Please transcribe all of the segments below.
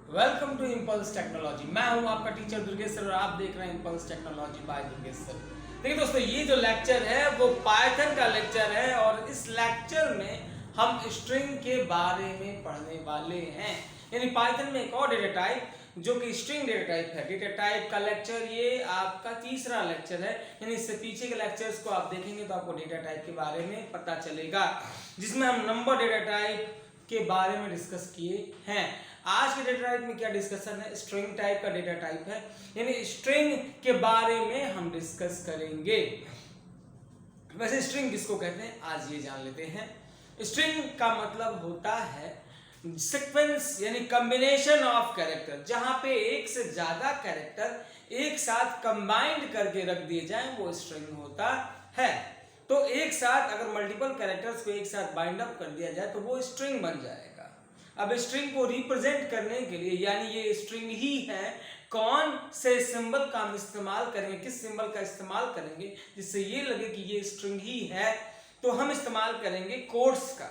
Welcome to impulse technology. मैं हूं आपका टीचर दुर्गेश सर और आप देख रहे हैं impulse technology by Durgesh sir. देखिए दोस्तों, ये जो लेक्चर है वो पाइथन का लेक्चर है और इस लेक्चर में हम स्ट्रिंग के बारे में पढ़ने वाले हैं। यानी पाइथन में एक और डेटा टाइप जो कि स्ट्रिंग डेटा टाइप है। डेटा टाइप का लेक्चर ये आपका तीसरा लेक्चर है। यानी इससे पीछे के लेक्चर्स को आप देखेंगे तो आपको डेटा टाइप के बारे में पता चलेगा, जिसमें हम नंबर डेटा टाइप के बारे में डिस्कस किए हैं। आज के डेटा टाइप में क्या डिस्कशन है? स्ट्रिंग टाइप का डेटा टाइप है, यानी स्ट्रिंग के बारे में हम डिस्कस करेंगे। वैसे स्ट्रिंग किसको कहते हैं आज ये जान लेते हैं। स्ट्रिंग का मतलब होता है सीक्वेंस यानी कॉम्बिनेशन ऑफ कैरेक्टर, जहां पे एक से ज्यादा कैरेक्टर एक साथ कंबाइंड करके रख दिए जाएं वो स्ट्रिंग होता है। तो एक साथ अगर मल्टीपल कैरेक्टर्स को एक साथ बाइंड अप कर दिया जाए तो वो स्ट्रिंग बन जाएगा। अब स्ट्रिंग को रिप्रेजेंट करने के लिए, यानी ये स्ट्रिंग ही है, कौन से सिंबल का हम इस्तेमाल करेंगे, किस सिंबल का इस्तेमाल करेंगे जिससे ये लगे कि ये स्ट्रिंग ही है, तो हम इस्तेमाल करेंगे कोट्स का।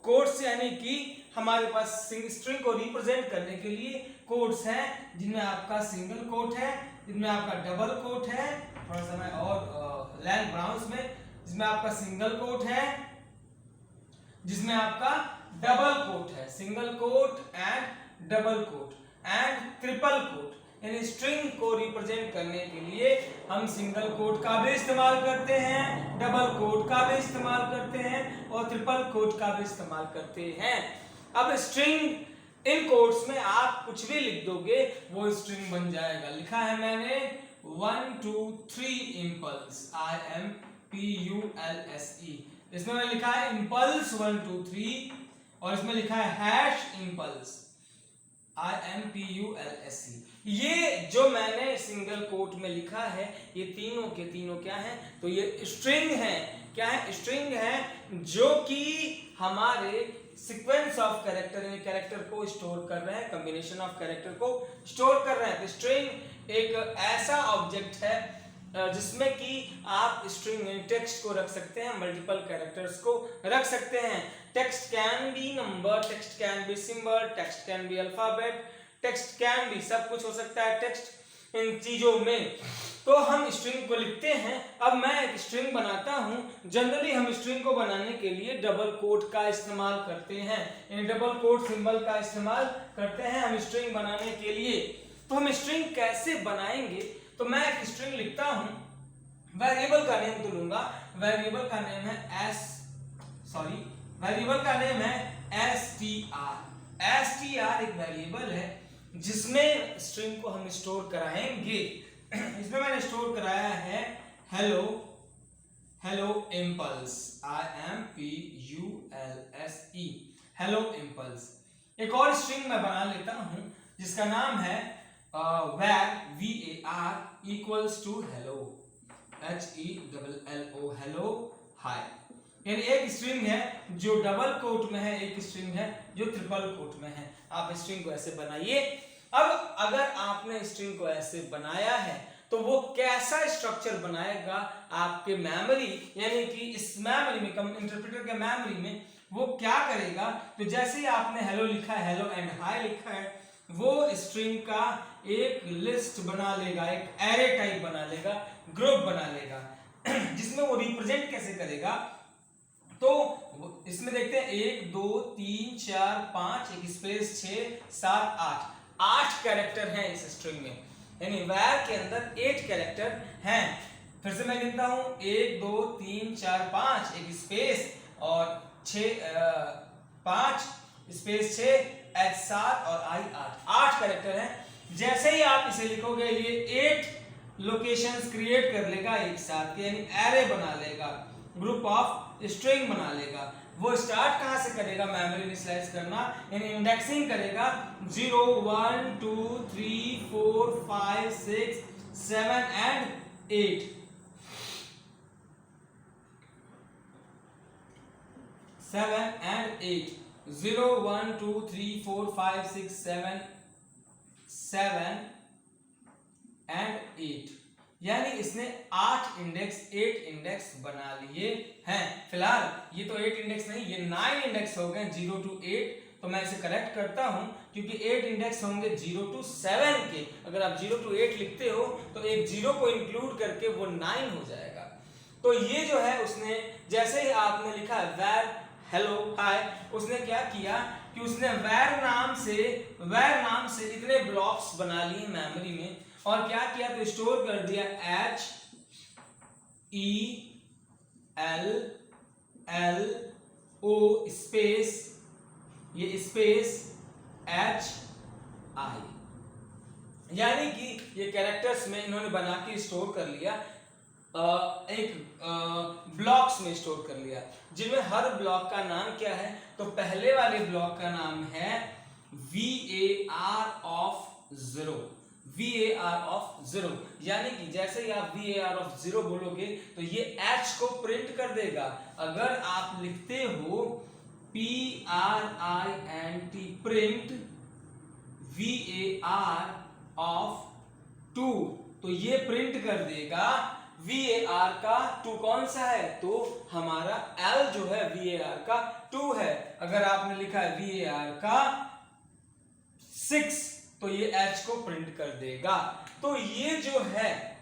कोट्स यानी कि हमारे पास स्ट्रिंग को रिप्रेजेंट करने के लिए कोट्स हैं, जिनमें आपका सिंगल कोट है, जिनमें आपका डबल कोट है, थोड़ा सा मैं और लैंड ब्राउन्स में, जिसमें आपका सिंगल कोट है, जिसमें आपका डबल कोट है, single quote and double quote and triple quote. यानी स्ट्रिंग को रिप्रेजेंट करने के लिए हम सिंगल कोट का भी इस्तेमाल करते हैं, डबल कोट का भी इस्तेमाल करते हैं और ट्रिपल कोट का भी इस्तेमाल करते हैं। अब स्ट्रिंग इन कोट्स में आप कुछ भी लिख दोगे वो स्ट्रिंग बन जाएगा। लिखा है मैंने 1 2 3 इम्पल्स, IMPULSE। इसमें मैंने लिखा है इम्पल्स 1 2 3 और इसमें लिखा है हैश इम्पल्स, IMPULSE। ये जो मैंने सिंगल कोट में लिखा है ये तीनों के तीनों क्या है? तो ये स्ट्रिंग है। क्या है? स्ट्रिंग है जो कि हमारे सीक्वेंस ऑफ कैरेक्टर यानी कैरेक्टर को स्टोर कर रहे हैं, कॉम्बिनेशन ऑफ कैरेक्टर को स्टोर कर रहे हैं। तो स्ट्रिंग एक ऐसा ऑब्जेक्ट है जिसमें कि आप स्ट्रिंग टेक्स्ट को रख सकते हैं, मल्टीपल कैरेक्टर्स को रख सकते हैं। Text can be number, text can be symbol, text can be alphabet, text can be, सब कुछ हो सकता है टेक्स्ट इन चीजों में। तो हम स्ट्रिंग को लिखते हैं। अब मैं एक स्ट्रिंग बनाता हूं। जनरली हम स्ट्रिंग को बनाने के लिए डबल कोट का इस्तेमाल करते हैं, यानी डबल कोट सिंबल का इस्तेमाल करते हैं हम स्ट्रिंग बनाने के लिए। तो हम स्ट्रिंग कैसे बनाएंगे? तो मैं एक स्ट्रिंग लिखता हूं, वेरिएबल का नेम तो लूंगा, वेरिएबल का नेम है वेरिएबल का नेम है str। str एक वेरिएबल है जिसमें स्ट्रिंग को हम स्टोर कराएंगे। इसमें मैंने स्टोर कराया है hello impulse, IMPULSE, hello impulse. एक और स्ट्रिंग मैं बना लेता हूं जिसका नाम है var equals to hello, HELLO, hello hi. यानी एक स्ट्रिंग है जो डबल कोट में है, एक स्ट्रिंग है जो ट्रिपल कोट में है। आप स्ट्रिंग को ऐसे बनाइए। अब अगर आपने स्ट्रिंग को ऐसे बनाया है तो वो कैसा स्ट्रक्चर बनाएगा आपके मेमोरी, यानी कि इस मेमोरी में, इंटरप्रेटर के मेमोरी में वो क्या करेगा? तो जैसे ही आपने हेलो लिखा है, हेलो एंड हाय लिखा है, वो स्ट्रिंग का एक लिस्ट बना लेगा, एक एरे टाइप बना लेगा, ग्रुप बना लेगा, जिसमें वो रिप्रेजेंट कैसे करेगा? तो इसमें देखते हैं 1 2 3 4 5 एक स्पेस 6 7 8 कैरेक्टर हैं इस स्ट्रिंग में, यानी var के अंदर 8 कैरेक्टर हैं। फिर से मैं गिनता हूं 1 2 3 4 5 एक स्पेस और 5 स्पेस 6 H7 और I8 कैरेक्टर हैं। जैसे ही आप इसे लिखोगे ये 8 लोकेशंस क्रिएट कर लेगा एक साथ, यानी एरे बना लेगा, ग्रुप ऑफ स्ट्रिंग बना लेगा। वो स्टार्ट कहां से करेगा? मेमोरी इनिशियलाइज करना, यानी इंडेक्सिंग करेगा 0 1 2 3 4 5 6 7 एंड 8। 7 and 8, 0 1 2 3 4 5 6 7 and 8, यानी इसने 8 इंडेक्स बना लिए हैं। फिलहाल ये तो 8 इंडेक्स नहीं, ये 9 इंडेक्स हो गए 0 to 8। तो मैं इसे करेक्ट करता हूं क्योंकि 8 इंडेक्स होंगे 0 to 7 के। अगर आप 0 to 8 लिखते हो तो एक 0 को इंक्लूड करके वो 9 हो जाएगा। तो ये जो है उसने जैसे ही आपने लिखा where हेलो हाय, उसने क्या किया कि उसने where नाम से इतने ब्लॉक्स बना लिए मेमोरी में, और क्या किया तो स्टोर कर दिया HELLO स्पेस ये स्पेस HI, यानी कि ये कैरेक्टर्स में इन्होंने बना के स्टोर कर लिया, एक ब्लॉक्स में स्टोर कर लिया, जिनमें हर ब्लॉक का नाम क्या है तो पहले वाले ब्लॉक का नाम है VAR ऑफ 0, VAR ऑफ 0, यानी कि जैसे ही आप VAR ऑफ 0 बोलोगे तो ये H को प्रिंट कर देगा। अगर आप लिखते हो PRINT प्रिंट VAR ऑफ 2 तो ये प्रिंट कर देगा VAR का 2 कौन सा है तो हमारा L जो है VAR का 2 है। अगर आपने लिखा है VAR का 6 तो ये H को प्रिंट कर देगा। तो ये जो है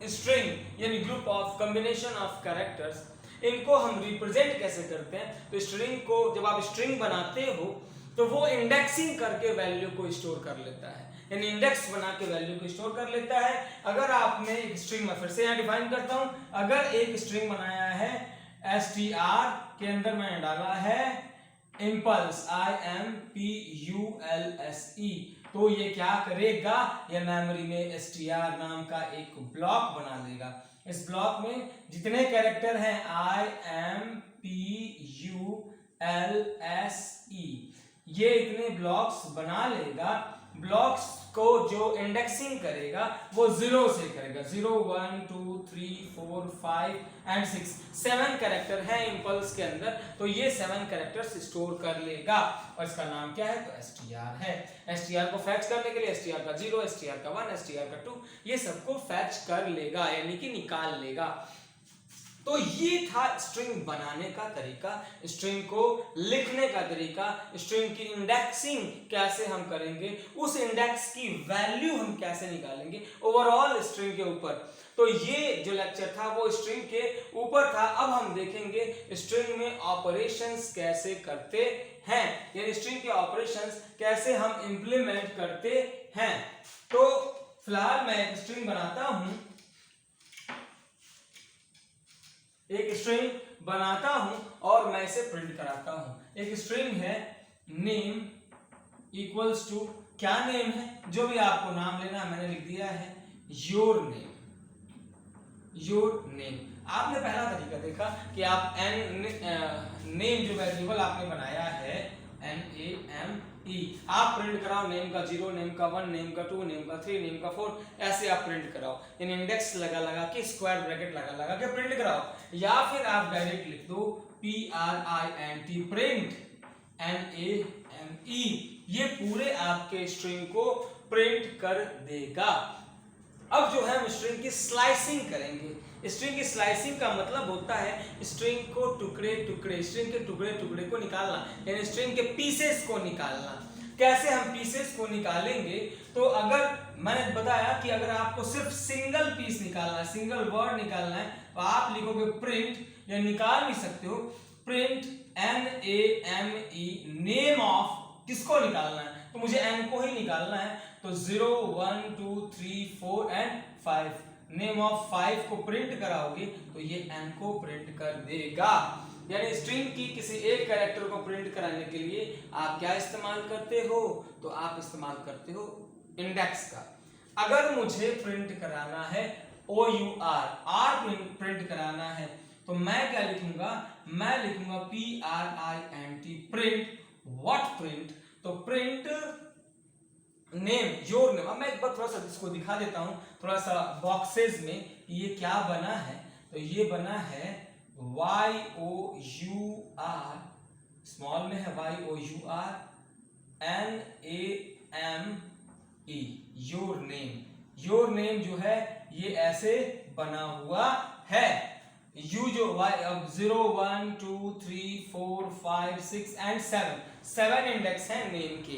स्ट्रिंग यानी group of combination of characters, इनको हम रिप्रेजेंट कैसे करते हैं तो स्ट्रिंग को जब आप स्ट्रिंग बनाते हो तो वो इंडेक्सिंग करके वैल्यू को स्टोर कर लेता है, यानी इंडेक्स बना के वैल्यू को स्टोर कर लेता है। अगर आपने एक स्ट्रिंग में फिर से यहाँ डिफाइन करता हूं, अगर एक स्ट्रिंग बनाया है str के अंदर मैंने डाला है impulse IMPULSE, तो ये क्या करेगा ये मेमोरी में str नाम का एक ब्लॉक बना लेगा। इस ब्लॉक में जितने कैरेक्टर हैं IMPULSE ये इतने ब्लॉक्स बना लेगा। ब्लॉक्स को जो इंडेक्सिंग करेगा वो 0 से करेगा, 0 1 2 3 4 5 एंड 6, 7 कैरेक्टर है इंपल्स के अंदर, तो ये 7 कैरेक्टर्स स्टोर कर लेगा और इसका नाम क्या है तो str है। str को फैच करने के लिए str का 0, str का 1, str का 2 ये सबको फैच कर लेगा यानी कि निकाल लेगा। तो ये था स्ट्रिंग बनाने का तरीका, स्ट्रिंग को लिखने का तरीका, स्ट्रिंग की इंडेक्सिंग कैसे हम करेंगे, उस इंडेक्स की वैल्यू हम कैसे निकालेंगे ओवरऑल स्ट्रिंग के ऊपर। तो ये जो लेक्चर था वो स्ट्रिंग के ऊपर था। अब हम देखेंगे स्ट्रिंग में ऑपरेशंस कैसे करते हैं, यानी स्ट्रिंग के ऑपरेशंस कैसे हम इंप्लीमेंट करते हैं। तो फिलहाल मैं एक स्ट्रिंग बनाता हूं, और मैं इसे प्रिंट कराता हूं। एक स्ट्रिंग है नेम इक्वल्स टू, क्या नेम है जो भी आपको नाम लेना है, मैंने लिख दिया है योर नेम। आपने पहला तरीका देखा कि आप नेम जो वेरिएबल आपने बनाया है NAME, आप प्रिंट कराओ नेम का 0, नेम का 1, नेम का 2, नेम का 3, नेम का 4, ऐसे आप प्रिंट कराओ, इन इंडेक्स लगा के स्क्वायर ब्रैकेट लगा के प्रिंट कराओ। या फिर आप डायरेक्ट लिख दो PRINT प्रिंट NAME, ये पूरे आपके स्ट्रिंग को प्रिंट कर देगा। अब जो है हम स्ट्रिंग की स्लाइसिंग करेंगे। स्ट्रिंग की स्लाइसिंग का मतलब होता है स्ट्रिंग को स्ट्रिंग के टुकड़े को निकालना, यानी स्ट्रिंग के पीसेस को निकालना। कैसे हम पीसेस को निकालेंगे तो अगर मैंने बताया कि अगर आपको सिर्फ सिंगल पीस निकालना है, सिंगल वर्ड निकालना है, तो आप लिखोगे प्रिंट, या निकाल भी सकते हो प्रिंट NAME नेम ऑफ, किसको निकालना है तो मुझे n को ही निकालना है, तो 0 1 2 3 4 एंड 5, नेम ऑफ 5 को प्रिंट कराओगे तो ये n को प्रिंट कर देगा। यानी स्ट्रिंग की किसी एक कैरेक्टर को प्रिंट कराने के लिए आप क्या इस्तेमाल करते हो तो आप इस्तेमाल करते हो इंडेक्स का। अगर मुझे प्रिंट कराना है OUR, R प्रिंट कराना है तो मैं क्या लिखूंगा, मैं लिखूंगा PRINT प्रिंट व्हाट प्रिंट, तो प्रिंट नेम योर नेम। अब मैं एक बार थोड़ा सा इसको दिखा देता हूं थोड़ा सा बॉक्सेस में ये क्या बना है, तो ये बना है YOUR, स्मॉल में है YOUR NAME your name. Your name जो है ये ऐसे बना हुआ है, यू जो अब 0 1 2 3 4 5 6 एंड 7 7 इंडेक्स हैं नेम के,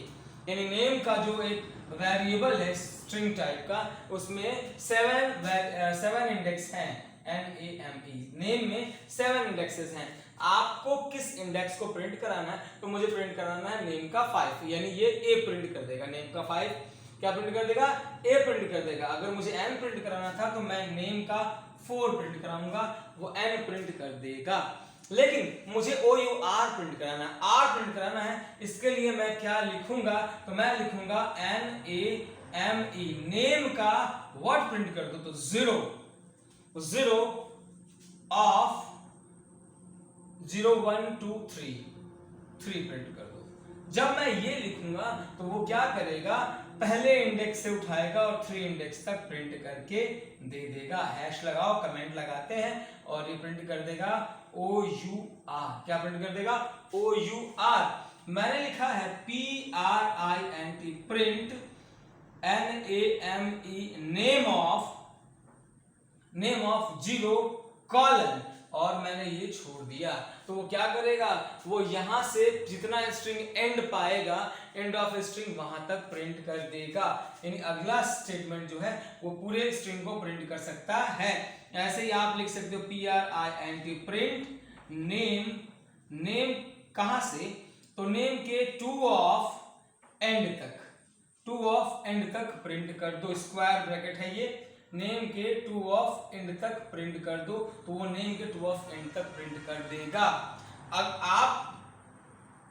यानी नेम का जो एक वेरिएबल है स्ट्रिंग टाइप का, उसमें 7 इंडेक्स हैं, NAME, नेम में 7 इंडेक्सेस हैं। आपको किस इंडेक्स को प्रिंट कराना है, तो मुझे प्रिंट कराना है नेम का 5, यानी ये A प्रिंट कर देगा, नेम का 5 क्या प्रिंट कर देगा, A प्रिंट कर देगा। अगर मुझे N प्रिंट कराना था तो मैं नेम का 4 प्रिंट कराऊंगा, वो N प्रिंट कर देगा। लेकिन मुझे OUR प्रिंट कराना है, R प्रिंट कराना है, इसके लिए मैं क्या लिखूंगा, तो मैं लिखूंगा NAME, नेम का व्हाट प्रिंट कर दो, तो 0 ऑफ 0 1 2 3 प्रिंट कर दो। जब मैं ये लिखूंगा तो वो क्या करेगा, पहले इंडेक्स से उठाएगा और 3 इंडेक्स तक प्रिंट करके दे देगा। हैश लगाओ, कमेंट लगाते हैं, और ये प्रिंट कर देगा OUR, क्या प्रिंट कर देगा, OUR। मैंने लिखा है PRINT, print NAME, name of 0 colon, और मैंने ये छोड़ दिया, तो वो क्या करेगा, वो यहां से जितना स्ट्रिंग एंड पाएगा, एंड ऑफ स्ट्रिंग वहां तक प्रिंट कर देगा। यानी अगला स्टेटमेंट जो है वो पूरे स्ट्रिंग को प्रिंट कर सकता है। ऐसे ही आप लिख सकते हो PRINT, प्रिंट नेम कहां से, तो नेम के 2 ऑफ एंड तक प्रिंट कर दो, स्क्वायर ब्रैकेट है ये, नेम के 2 ऑफ एंड तक प्रिंट कर दो, तो वो नेम के 2 ऑफ एंड तक प्रिंट कर देगा। अब आप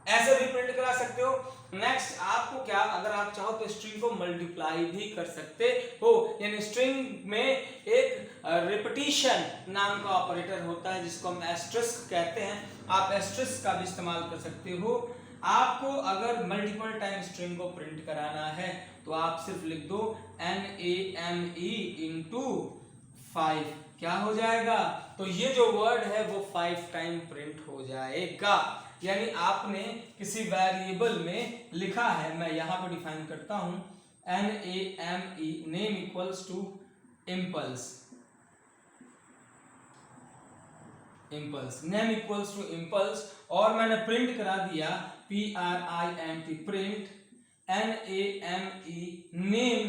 ऐसे भी प्रिंट करा सकते हो। नेक्स्ट आपको क्या, अगर आप चाहो तो स्ट्रिंग को मल्टीप्लाई भी कर सकते हो, यानी स्ट्रिंग में एक रिपीटिशन नाम का ऑपरेटर होता है जिसको हम एस्टेरिस्क कहते हैं, आप एस्टेरिस्क का भी इस्तेमाल कर सकते हो। आपको अगर मल्टीपल टाइम स्ट्रिंग को प्रिंट कराना है तो आप सिर्फ लिख दो NAME इंटू 5, क्या हो जाएगा, तो ये जो वर्ड है वो 5 टाइम प्रिंट हो जाएगा। यानी आपने किसी वेरिएबल में लिखा है, मैं यहां पर डिफाइन करता हूं, NAME, name equals to impulse, name equals to impulse, और मैंने प्रिंट करा दिया PRINT, print NAME, name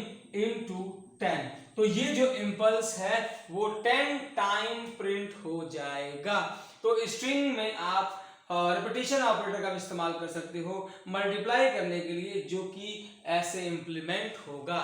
into 10। तो ये जो इम्पल्स है वो 10 टाइम प्रिंट हो जाएगा। तो स्ट्रिंग में आप रिपीटिशन ऑपरेटर का भी इस्तेमाल कर सकते हो मल्टीप्लाई करने के लिए, जो कि ऐसे इंप्लीमेंट होगा।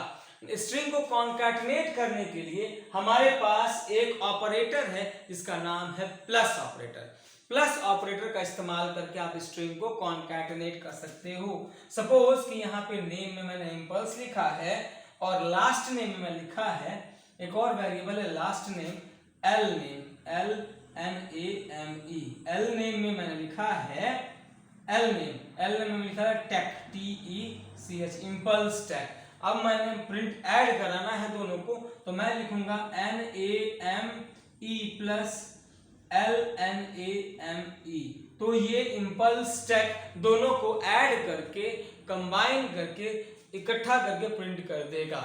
स्ट्रिंग को कॉन्कैटिनेट करने के लिए हमारे पास एक ऑपरेटर है जिसका नाम है प्लस ऑपरेटर। प्लस ऑपरेटर का इस्तेमाल करके आप स्ट्रिंग को कॉन्कैटिनेट कर सकते हो। सपोज कि यहाँ पे नेम में मैंने इम्पल्स लिखा है और लास्ट नेम में मैं लिखा है, एक और वेरिएबल है last name, LNAME, L name में मैंने लिखा है एल नेम में लिखा है टेक, TECH, इम्पल्स टेक। अब मैंने प्रिंट ऐड कराना है दोनों को, तो मैं लिखूंगा NAME प्लस LNAME, तो ये इम्पल्स टेक दोनों को ऐड करके, कंबाइन करके, इकट्ठा करके प्रिंट कर देगा।